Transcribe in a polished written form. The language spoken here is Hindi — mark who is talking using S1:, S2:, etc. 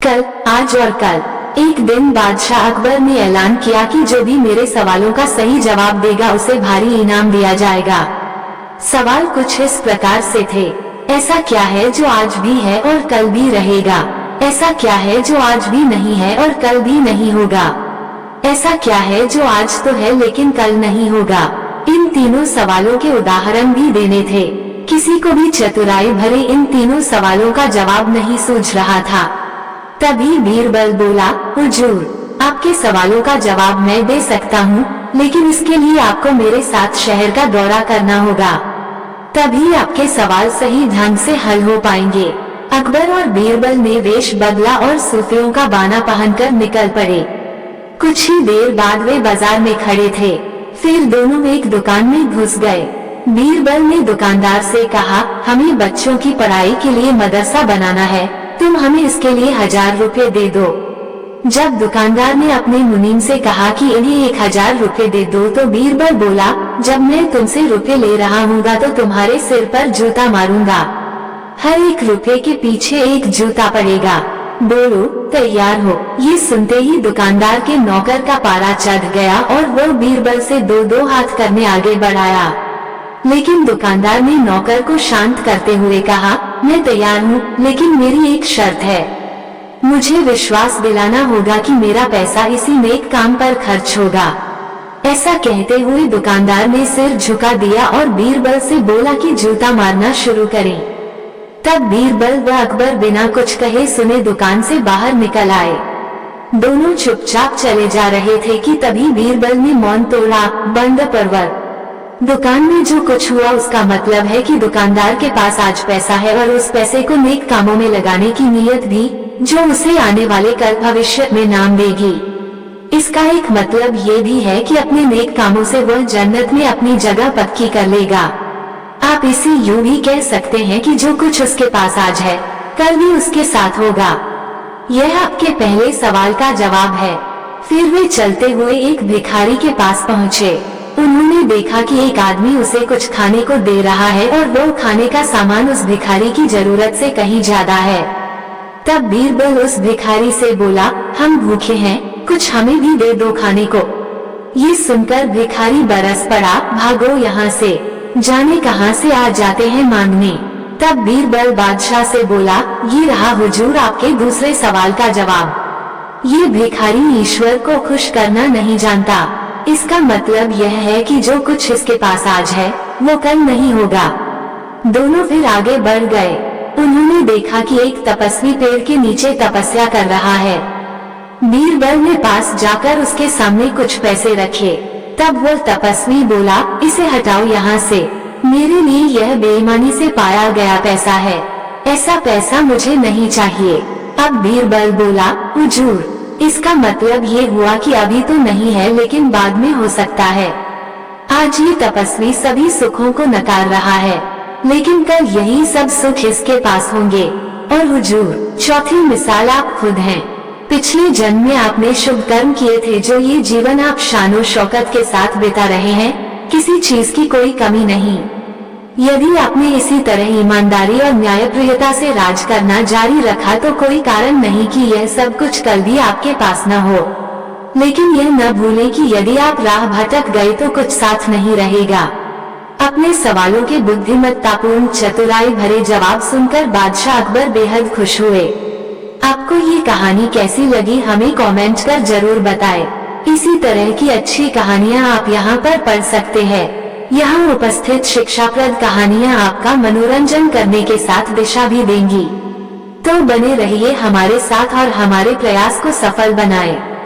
S1: कल, आज और कल। एक दिन बादशाह अकबर ने ऐलान किया कि जो भी मेरे सवालों का सही जवाब देगा उसे भारी इनाम दिया जाएगा। सवाल कुछ इस प्रकार से थे। ऐसा क्या है जो आज भी है और कल भी रहेगा? ऐसा क्या है जो आज भी नहीं है और कल भी नहीं होगा? ऐसा क्या है जो आज तो है लेकिन कल नहीं होगा? इन तीनों सवालों के उदाहरण भी देने थे। किसी को भी चतुराई भरे इन तीनों सवालों का जवाब नहीं सूझ रहा था। तभी बीरबल बोला, हुजूर, आपके सवालों का जवाब मैं दे सकता हूँ, लेकिन इसके लिए आपको मेरे साथ शहर का दौरा करना होगा। तभी आपके सवाल सही ढंग से हल हो पाएंगे। अकबर और बीरबल ने वेश बदला और सूफियों का बाना पहनकर निकल पड़े। कुछ ही देर बाद वे बाजार में खड़े थे। फिर दोनों एक दुकान में घुस गए। बीरबल ने दुकानदार से कहा, हमें बच्चों की पढ़ाई के लिए मदरसा बनाना है, तुम हमें इसके लिए 1000 रुपए दे दो। जब दुकानदार ने अपने मुनीम से कहा कि इन्हें 1000 रुपए दे दो, तो बीरबल बोला, जब मैं तुमसे रुपए ले रहा हूँगा तो तुम्हारे सिर पर जूता मारूंगा। हर एक रुपए के पीछे एक जूता पड़ेगा। बोलो, तैयार हो? ये सुनते ही दुकानदार के नौकर का पारा चढ़ गया और वो बीरबल से दो हाथ करने आगे बढ़ाया। लेकिन दुकानदार ने नौकर को शांत करते हुए कहा, मैं तैयार हूँ, लेकिन मेरी एक शर्त है। मुझे विश्वास दिलाना होगा कि मेरा पैसा इसी नेक काम पर खर्च होगा। ऐसा कहते हुए दुकानदार ने सिर झुका दिया और बीरबल से बोला कि जूता मारना शुरू करें। तब बीरबल व अकबर बिना कुछ कहे सुने दुकान से बाहर निकल आए। दोनों चुपचाप चले जा रहे थे कि तभी बीरबल ने मौन तोड़ा, बंद परवर। दुकान में जो कुछ हुआ उसका मतलब है कि दुकानदार के पास आज पैसा है और उस पैसे को नेक कामों में लगाने की नीयत भी, जो उसे आने वाले कल भविष्य में नाम देगी। इसका एक मतलब ये भी है कि अपने नेक कामों से वह जन्नत में अपनी जगह पक्की कर लेगा। आप इसे यूं भी कह सकते हैं कि जो कुछ उसके पास आज है, कल भी उसके साथ होगा। यह आपके पहले सवाल का जवाब है। फिर वे चलते हुए एक भिखारी के पास पहुँचे। उन्होंने देखा कि एक आदमी उसे कुछ खाने को दे रहा है और वो खाने का सामान उस भिखारी की जरूरत से कहीं ज्यादा है। तब बीरबल उस भिखारी से बोला, हम भूखे हैं, कुछ हमें भी दे दो खाने को। ये सुनकर भिखारी बरस पड़ा, भागो यहाँ से, जाने कहाँ से आ जाते हैं मांगने। तब बीरबल बादशाह से बोला, ये रहा हुजूर आपके दूसरे सवाल का जवाब। ये भिखारी ईश्वर को खुश करना नहीं जानता। इसका मतलब यह है कि जो कुछ इसके पास आज है, वो कल नहीं होगा। दोनों फिर आगे बढ़ गए। उन्होंने देखा कि एक तपस्वी पेड़ के नीचे तपस्या कर रहा है। बीरबल ने पास जाकर उसके सामने कुछ पैसे रखे। तब वो तपस्वी बोला, इसे हटाओ यहाँ से, मेरे लिए यह बेईमानी से पाया गया पैसा है, ऐसा पैसा मुझे नहीं चाहिए। अब बीरबल बोला, हुजूर, इसका मतलब ये हुआ कि अभी तो नहीं है लेकिन बाद में हो सकता है। आज ये तपस्वी सभी सुखों को नकार रहा है, लेकिन कल यही सब सुख इसके पास होंगे। और हुजूर, चौथी मिसाल आप खुद हैं। पिछले जन्म में आपने शुभ कर्म किए थे, जो ये जीवन आप शानो शौकत के साथ बिता रहे हैं, किसी चीज की कोई कमी नहीं। यदि आपने इसी तरह ईमानदारी और न्यायप्रियता से राज करना जारी रखा तो कोई कारण नहीं कि यह सब कुछ कल भी आपके पास न हो। लेकिन यह न भूलें कि यदि आप राह भटक गए तो कुछ साथ नहीं रहेगा। अपने सवालों के बुद्धिमत्तापूर्ण चतुराई भरे जवाब सुनकर बादशाह अकबर बेहद खुश हुए। आपको ये कहानी कैसी लगी हमें कमेंट कर जरूर बताएं। इसी तरह की अच्छी कहानियाँ आप यहाँ पर पढ़ सकते हैं। यहाँ उपस्थित शिक्षाप्रद कहानियाँ आपका मनोरंजन करने के साथ दिशा भी देंगी। तो बने रहिए हमारे साथ और हमारे प्रयास को सफल बनाएं।